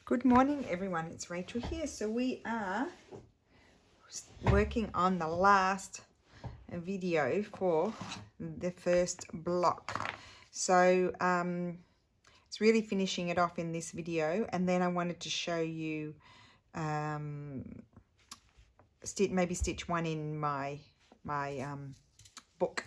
Good morning, everyone. It's Rachel here. So we are working on the last video for the first block. So it's really finishing it off in this video, and then I wanted to show you maybe stitch one in my book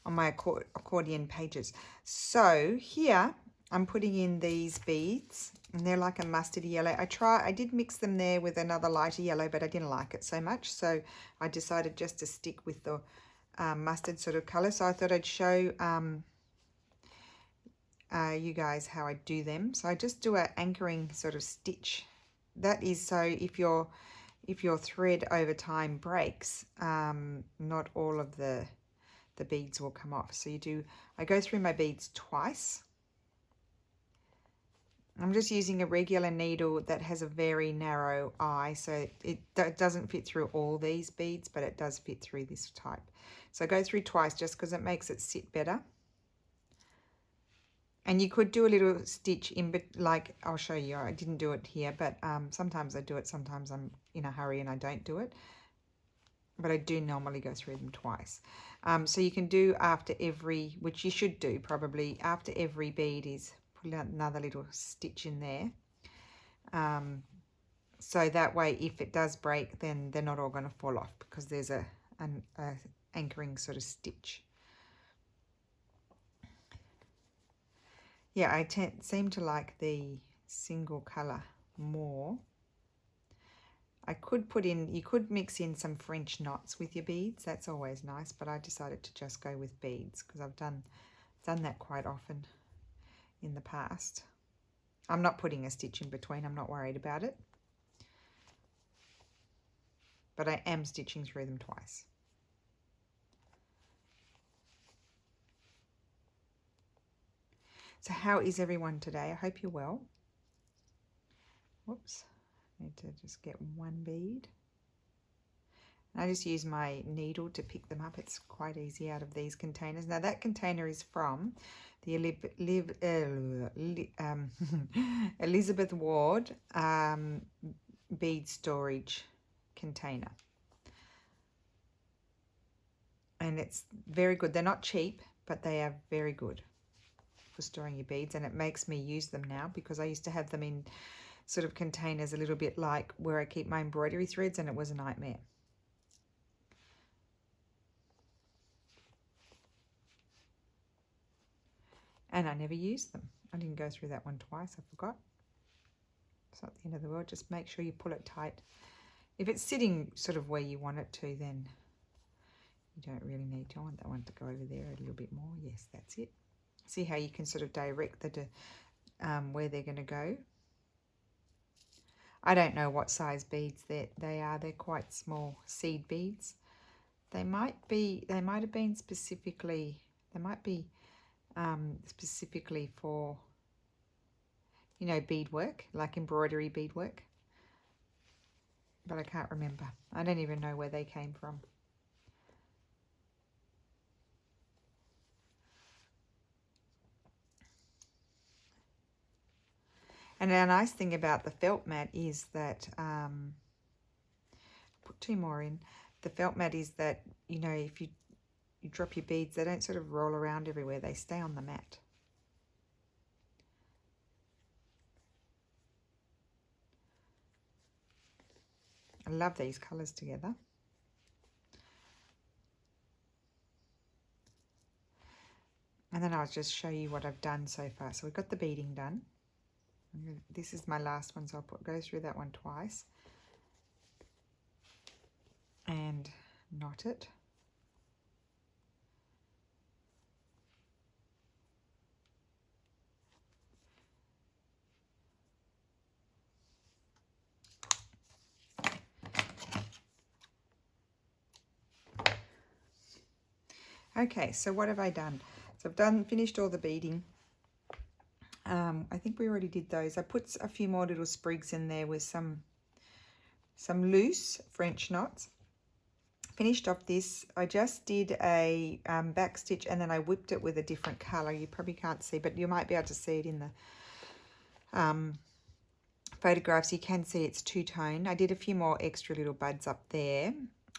on my accordion pages. So here I'm putting in these beads, and they're like a mustard yellow. I did mix them there with another lighter yellow, but I didn't like it so much, so I decided just to stick with the mustard sort of color. So I thought I'd show you guys how I do them. So I just do an anchoring sort of stitch. That is so if your thread over time breaks, not all of the beads will come off. So I go through my beads twice. I'm just using a regular needle that has a very narrow eye, so it doesn't fit through all these beads, but it does fit through this type. So I go through twice just because it makes it sit better. And you could do a little stitch in, but like I'll show you. I didn't do it here, but sometimes I do it. Sometimes I'm in a hurry and I don't do it. But I do normally go through them twice. So you can do after every, which you should do probably after every bead is put another little stitch in there. So that way, if it does break, then they're not all going to fall off because there's an anchoring sort of stitch. Yeah, I seem to like the single color more. You could mix in some French knots with your beads. That's always nice, but I decided to just go with beads because I've done that quite often in the past. I'm not putting a stitch in between. I'm not worried about it. But I am stitching through them twice. So how is everyone today? I hope you're well. Whoops. Need to just get one bead. I just use my needle to pick them up. It's quite easy out of these containers. Now that container is from the Elizabeth Ward bead storage container. And it's very good. They're not cheap, but they are very good for storing your beads. And it makes me use them now because I used to have them in sort of containers a little bit like where I keep my embroidery threads, and it was a nightmare. And I never used them. I didn't go through that one twice. I forgot. It's not the end of the world. Just make sure you pull it tight. If it's sitting sort of where you want it to, then you don't really need to. I want that one to go over there a little bit more. Yes, that's it. See how you can sort of direct where they're going to go. I don't know what size beads they are. They're quite small seed beads. They might have been specifically. They might be specifically for, you know, beadwork, like embroidery beadwork. But I can't remember. I don't even know where they came from. And a nice thing about the felt mat is that, put two more in, the felt mat is that, you know, if you drop your beads, they don't sort of roll around everywhere. They stay on the mat. I love these colours together. And then I'll just show you what I've done so far. So we've got the beading done. This is my last one, so I'll go through that one twice. And knot it. Okay, so what have I done? So I've finished all the beading. I think we already did those. I put a few more little sprigs in there with some loose French knots. Finished off this. I just did a back stitch, and then I whipped it with a different color. You probably can't see, but you might be able to see it in the photographs, you can see it's two-tone. I did a few more extra little buds up there.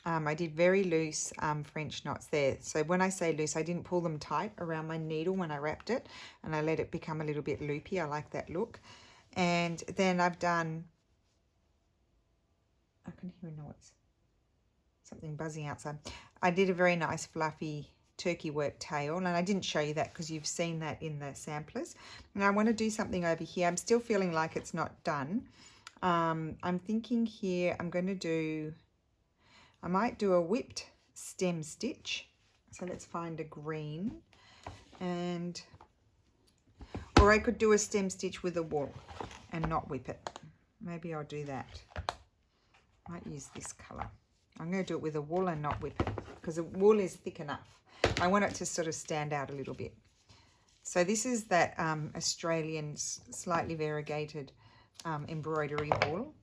I did very loose French knots there. So when I say loose, I didn't pull them tight around my needle when I wrapped it, and I let it become a little bit loopy. I like that look. And then I've done, I can hear a noise, something buzzing outside. I did a very nice fluffy turkey work tail, and I didn't show you that because you've seen that in the samplers. And I want to do something over here. I'm still feeling like it's not done. I'm thinking here I'm going to do, I might do a whipped stem stitch. So let's find a green, and or I could do a stem stitch with a wool and not whip it. Maybe I'll do that. Might use this colour. I'm going to do it with a wool and not whip it because the wool is thick enough. I want it to sort of stand out a little bit. So this is that Australian slightly variegated embroidery wool.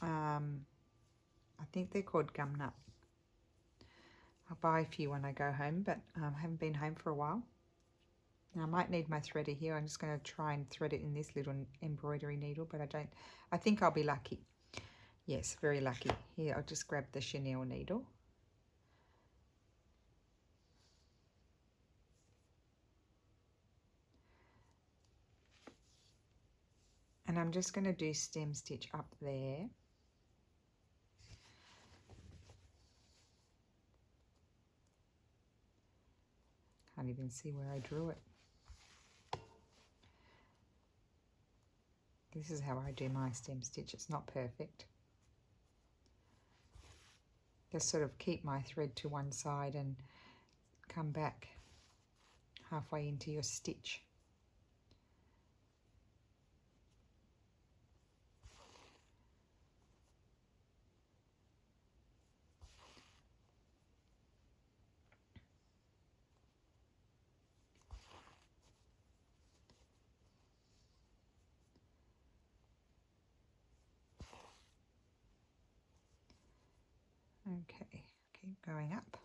I think they're called gum nut. I'll buy a few when I go home, but I haven't been home for a while. Now I might need my threader here. I'm just going to try and thread it in this little embroidery needle, but I think I'll be lucky. Yes, very lucky. Here, I'll just grab the chenille needle. And I'm just going to do stem stitch up there. Can't even see where I drew it. This is how I do my stem stitch. It's not perfect. Just sort of keep my thread to one side and come back halfway into your stitch. Okay, keep going up.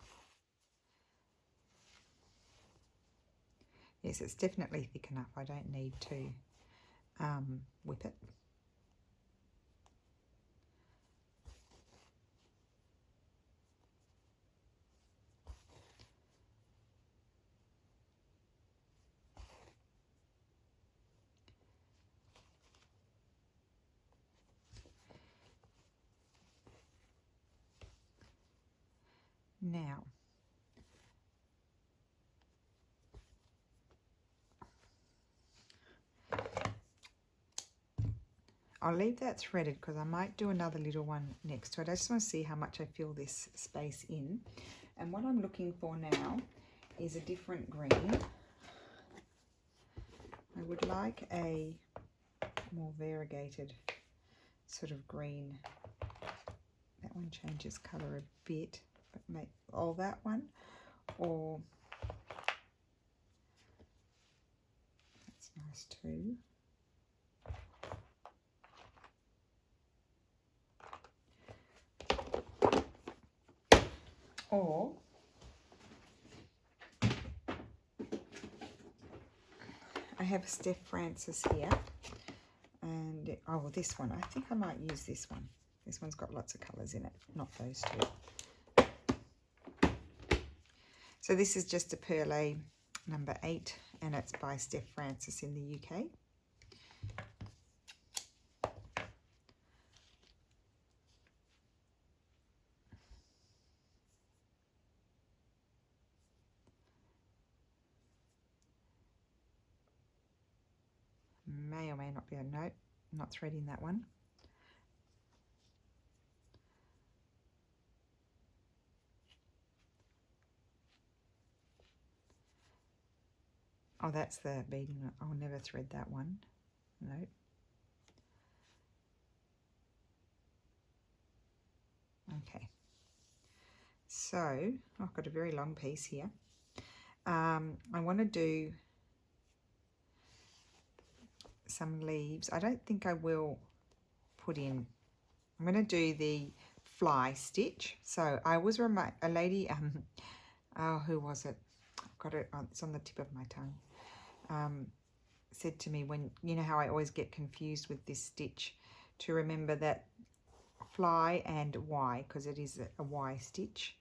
Yes, it's definitely thick enough. I don't need to whip it. Now, I'll leave that threaded because I might do another little one next to it. I just want to see how much I fill this space in. And what I'm looking for now is a different green. I would like a more variegated sort of green. That one changes colour a bit, but make all that one, or that's nice too. Or I have a Steph Francis here, and oh, this one, I think I might use this one. This one's got lots of colours in it, not those two. So this is just a Perlé number 8, and it's by Steph Francis in the UK. May or may not be a note. I'm not threading that one. Oh, that's the beading. I'll never thread that one. No. Okay. So I've got a very long piece here. I want to do some leaves. I don't think I will put in, I'm going to do the fly stitch. So I was a lady, oh, who was it? I've got it, it's on the tip of my tongue. Said to me, when, you know how I always get confused with this stitch, to remember that fly and Y, because it is a Y stitch.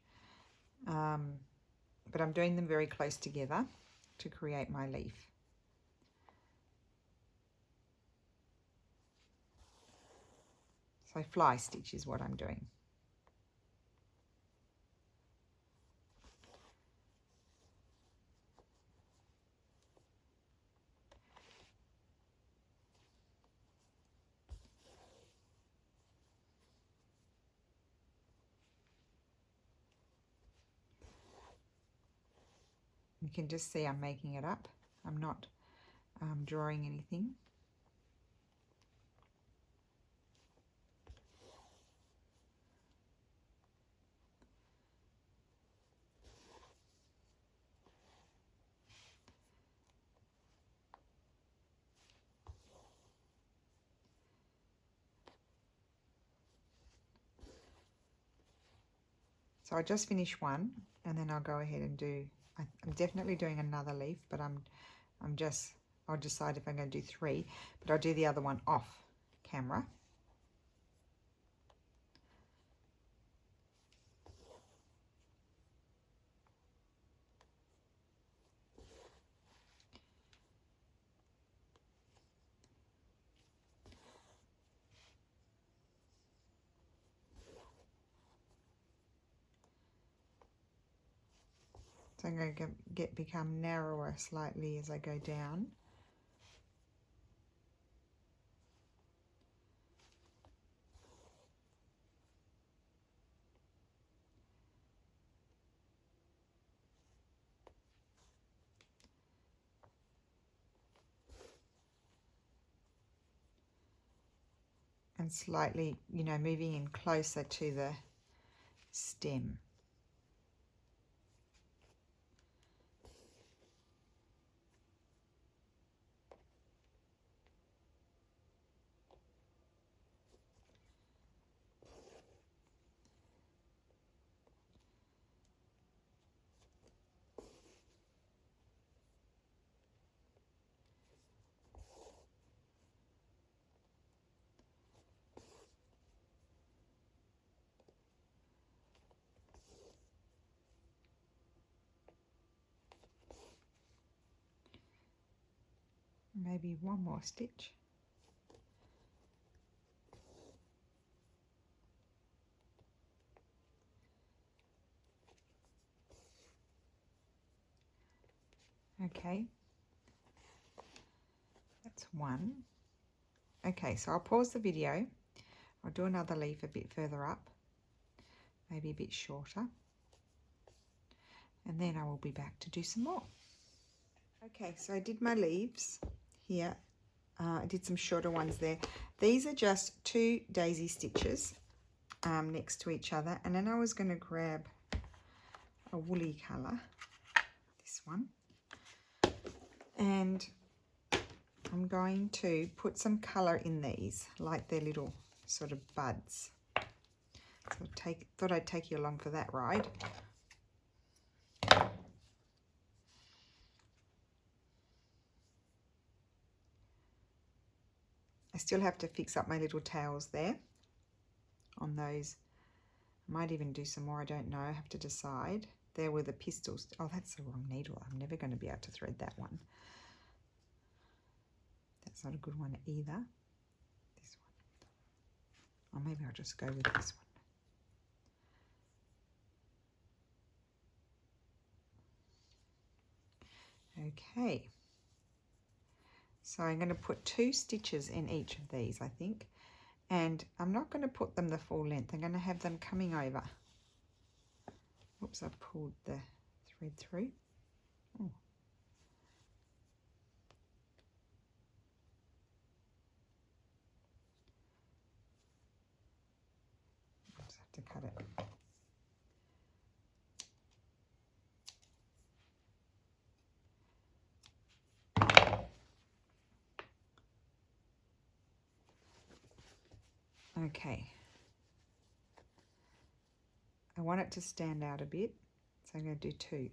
But I'm doing them very close together to create my leaf. So fly stitch is what I'm doing. You can just see I'm making it up. I'm not drawing anything. So I just finished one, and then I'll go ahead and do, I'm definitely doing another leaf, but I'll decide if I'm going to do 3, but I'll do the other one off camera. So I'm going to become narrower slightly as I go down. And slightly, you know, moving in closer to the stem. Maybe one more stitch. Okay, that's one. Okay, so I'll pause the video. I'll do another leaf a bit further up, maybe a bit shorter, and then I will be back to do some more. Okay, so I did my leaves here. I did some shorter ones there. These are just 2 daisy stitches next to each other, and then I was going to grab a woolly colour, this one, and I'm going to put some colour in these, like they're little sort of buds. So thought I'd take you along for that ride. I still have to fix up my little tails there on those. I might even do some more, I don't know, I have to decide. There were the pistils. Oh, that's the wrong needle. I'm never going to be able to thread that one. That's not a good one either. This one. Or maybe I'll just go with this one. Okay. So I'm going to put 2 stitches in each of these, I think. And I'm not going to put them the full length. I'm going to have them coming over. Oops, I pulled the thread through. Oh. I just have to cut it. Okay. I want it to stand out a bit, so I'm going to do 2.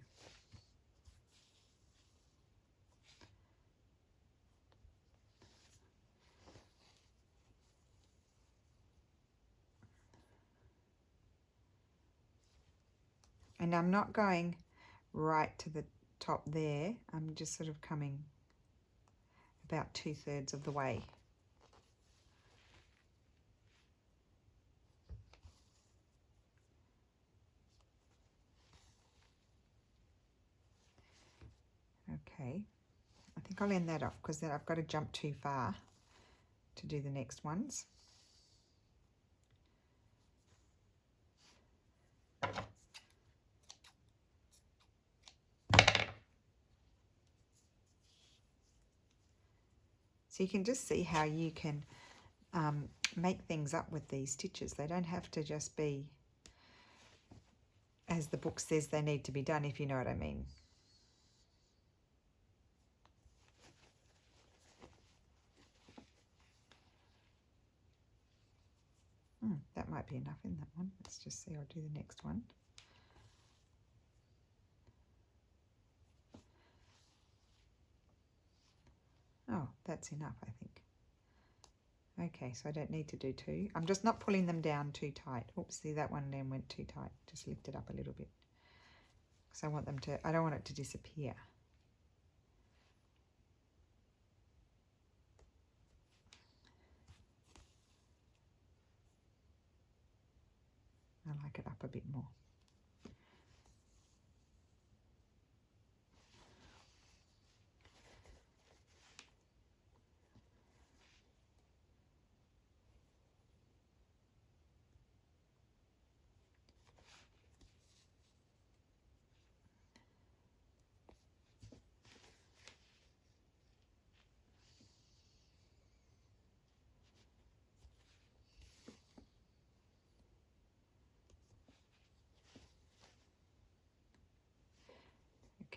And I'm not going right to the top there. I'm just sort of coming about 2/3 of the way. Okay, I think I'll end that off because then I've got to jump too far to do the next ones. So you can just see how you can make things up with these stitches. They don't have to just be as the book says they need to be done, if you know what I mean. That might be enough in that one. Let's just see, I'll do the next one. Oh, that's enough, I think. Okay, so I don't need to do two. I'm just not pulling them down too tight. Oops, see, that one then went too tight. Just lift it up a little bit. Because I want them to, I don't want it to disappear. I like it up a bit more.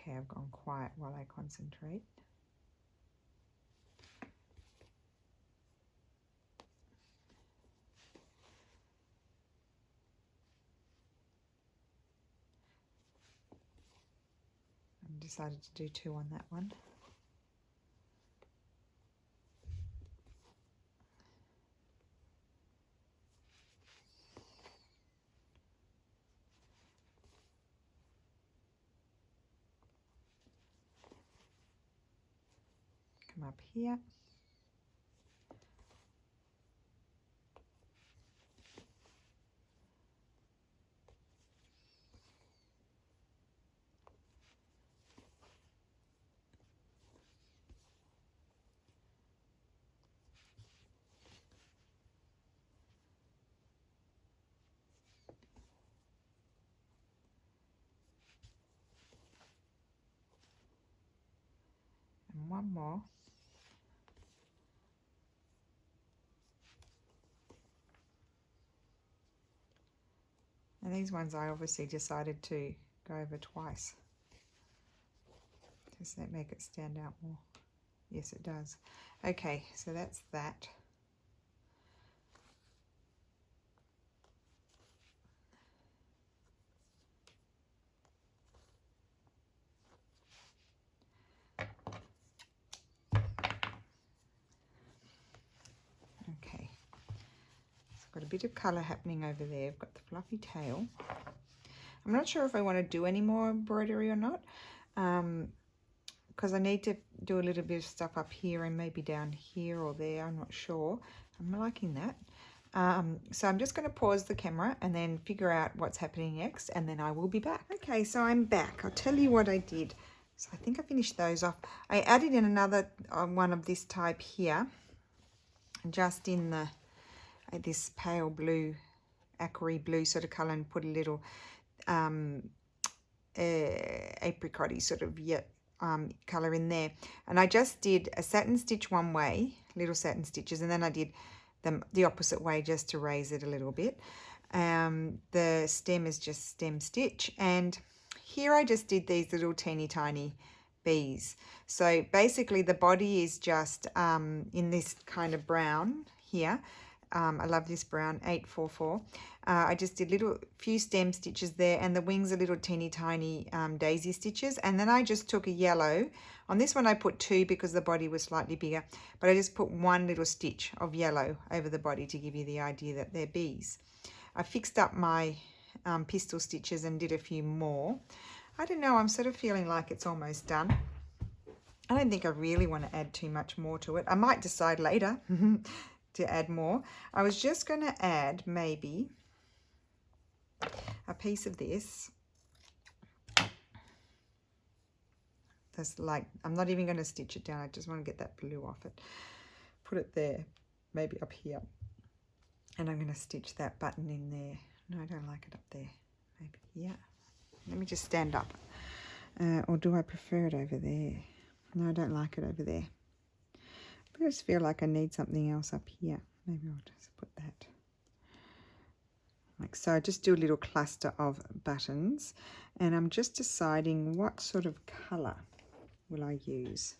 Okay, I've gone quiet while I concentrate. I decided to do two on that one. Come up here. And one more. And these ones I obviously decided to go over twice. Does that make it stand out more? Yes, it does. Okay, so that's that. Okay, so I've got a bit of colour happening over there. I've got the fluffy tail. I'm not sure if I want to do any more embroidery or not, because I need to do a little bit of stuff up here and maybe down here or there. I'm not sure. I'm liking that. So I'm just going to pause the camera and then figure out what's happening next, and then I will be back. Okay, so I'm back. I'll tell you what I did. So I think I finished those off. I added in another one of this type here, just in the this pale blue, aquary blue sort of colour, and put a little apricot-y sort of colour in there. And I just did a satin stitch one way, little satin stitches, and then I did them the opposite way just to raise it a little bit. The stem is just stem stitch, and here I just did these little teeny tiny bees. So basically the body is just in this kind of brown here. I love this brown, 844. I just did few stem stitches there, and the wings are little teeny tiny daisy stitches. And then I just took a yellow. On this one I put two because the body was slightly bigger, but I just put one little stitch of yellow over the body to give you the idea that they're bees. I fixed up my pistol stitches and did a few more. I don't know, I'm sort of feeling like it's almost done. I don't think I really want to add too much more to it. I might decide later to add more. I was just going to add maybe a piece of this. That's like, I'm not even going to stitch it down. I just want to get that blue off it. Put it there, maybe up here. And I'm going to stitch that button in there. No, I don't like it up there. Maybe here. Let me just stand up. Or do I prefer it over there? No, I don't like it over there. I just feel like I need something else up here. Maybe I'll just put that. Like so. Just do a little cluster of buttons. And I'm just deciding what sort of colour will I use.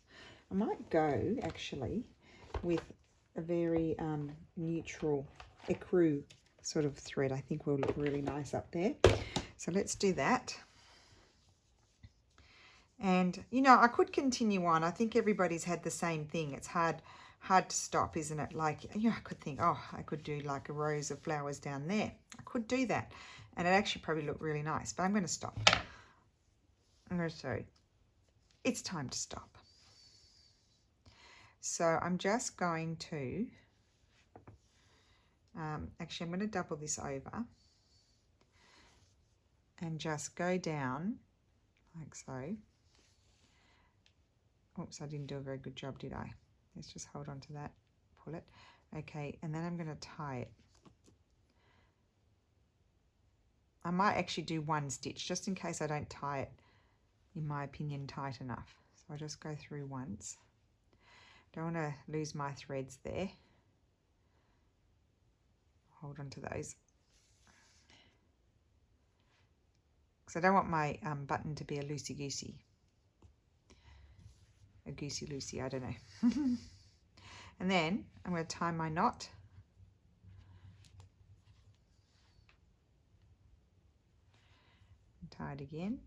I might go, actually, with a very neutral ecru sort of thread. I think will look really nice up there. So let's do that. And, you know, I could continue on. I think everybody's had the same thing. It's hard to stop, isn't it? Like, you know, I could think, oh, I could do like a rows of flowers down there. I could do that. And it actually probably look really nice. But I'm going to stop. I'm going to say, it's time to stop. So I'm just going to, actually, I'm going to double this over. And just go down like so. Oops, I didn't do a very good job, did I? Let's just hold on to that, pull it. Okay, and then I'm going to tie it. I might actually do one stitch, just in case I don't tie it, in my opinion, tight enough. So I'll just go through once. Don't want to lose my threads there. Hold on to those. Because I don't want my button to be a loosey-goosey. A goosey-loosey, I don't know. And then I'm going to tie my knot. And tie it again.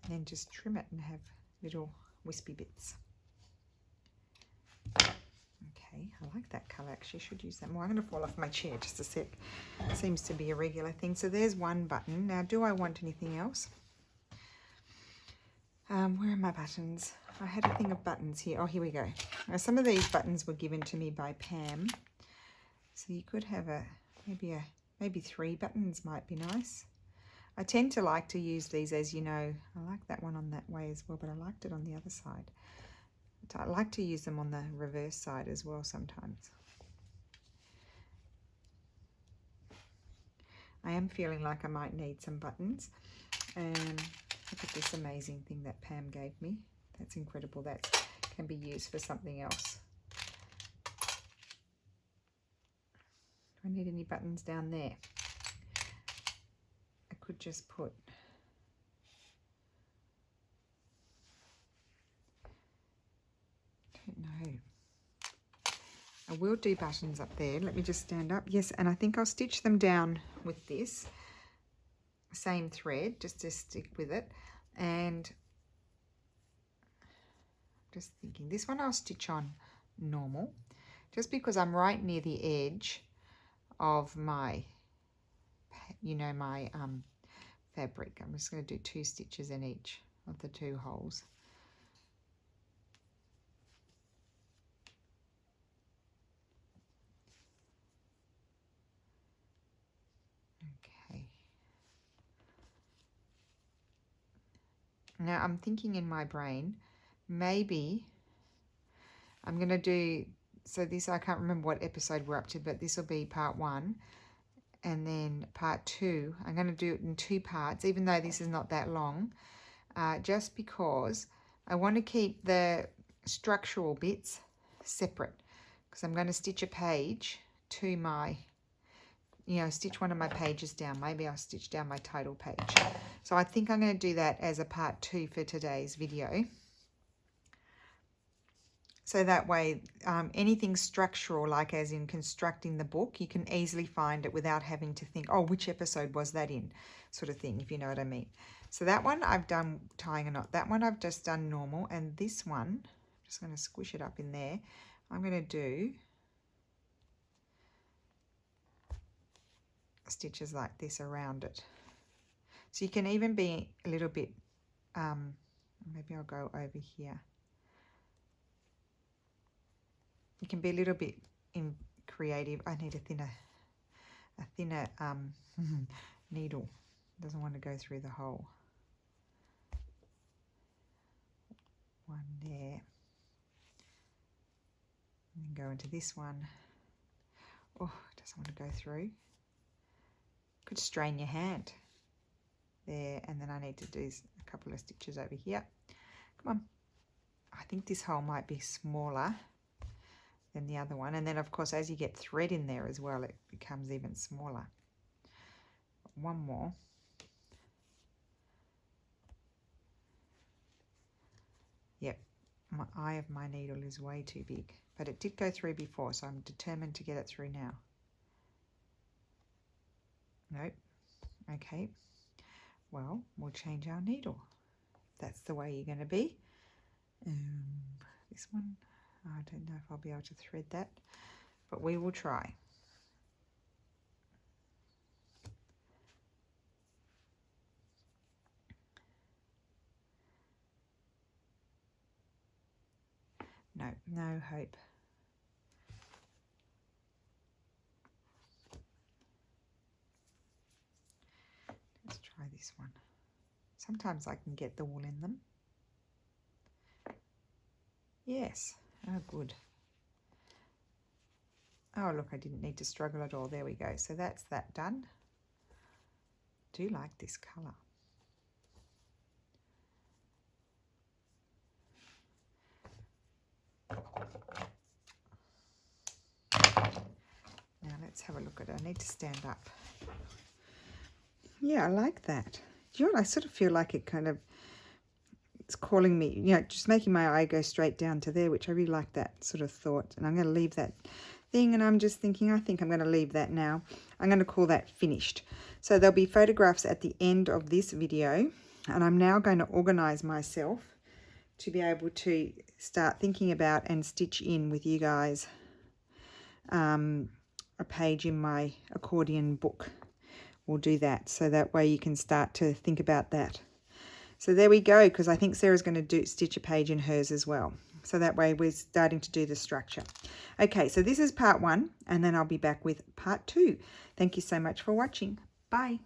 And then just trim it and have little wispy bits. Okay, I like that colour actually. Should use that more. I'm going to fall off my chair just a sec. It seems to be a regular thing. So there's one button. Now, do I want anything else? Where are my buttons? I had a thing of buttons here. Oh, here we go. Now, some of these buttons were given to me by Pam. So you could have maybe 3 buttons might be nice. I tend to like to use these, as you know. I like that one on that way as well, but I liked it on the other side. I like to use them on the reverse side as well sometimes. I am feeling like I might need some buttons. Look at this amazing thing that Pam gave me. That's incredible. That can be used for something else. Do I need any buttons down there? I could just put... I don't know. I will do buttons up there. Let me just stand up. Yes, and I think I'll stitch them down with this same thread just to stick with it. And just thinking this one I'll stitch on normal, just because I'm right near the edge of my, you know, my fabric. I'm just going to do 2 stitches in each of the 2 holes. Now I'm thinking in my brain, maybe I'm going to do, so this, I can't remember what episode we're up to, but this will be part 1. And then part 2, I'm going to do it in 2 parts, even though this is not that long, just because I want to keep the structural bits separate, because I'm going to stitch a page to my, you know, stitch one of my pages down. Maybe I'll stitch down my title page. So I think I'm going to do that as a part 2 for today's video. So that way, anything structural, like as in constructing the book, you can easily find it without having to think, oh, which episode was that in, sort of thing, if you know what I mean. So that one I've done tying a knot. That one I've just done normal. And this one, I'm just going to squish it up in there. I'm going to do stitches like this around it. So you can even be a little bit, maybe I'll go over here. You can be a little bit creative. I need a thinner needle. Doesn't want to go through the hole. One there. And then go into this one. Oh, it doesn't want to go through. Could strain your hand. There, and then I need to do a couple of stitches over here. Come on. I think this hole might be smaller than the other one, and then of course as you get thread in there as well, it becomes even smaller. One more. Yep, my eye of my needle is way too big, but it did go through before, so I'm determined to get it through now. Nope. Okay. Well, we'll change our needle. That's the way you're going to be. This one, I don't know if I'll be able to thread that, but we will try. No, no hope. Let's try this one. Sometimes I can get the wool in them. Yes. Oh, good. Oh, look, I didn't need to struggle at all. There we go. So that's that done. I do like this colour. Now let's have a look at it. I need to stand up. Yeah, I like that. Do you know what? I sort of feel like it kind of, it's calling me, you know, just making my eye go straight down to there, which I really like that sort of thought. And I'm going to leave that thing, and I'm just thinking, I think I'm going to leave that now. I'm going to call that finished. So there'll be photographs at the end of this video, and I'm now going to organize myself to be able to start thinking about and stitch in with you guys a page in my accordion book. We'll do that, so that way you can start to think about that. So there we go, because I think Sarah's going to stitch a page in hers as well. So that way we're starting to do the structure. Okay, so this is part 1, and then I'll be back with part 2. Thank you so much for watching. Bye.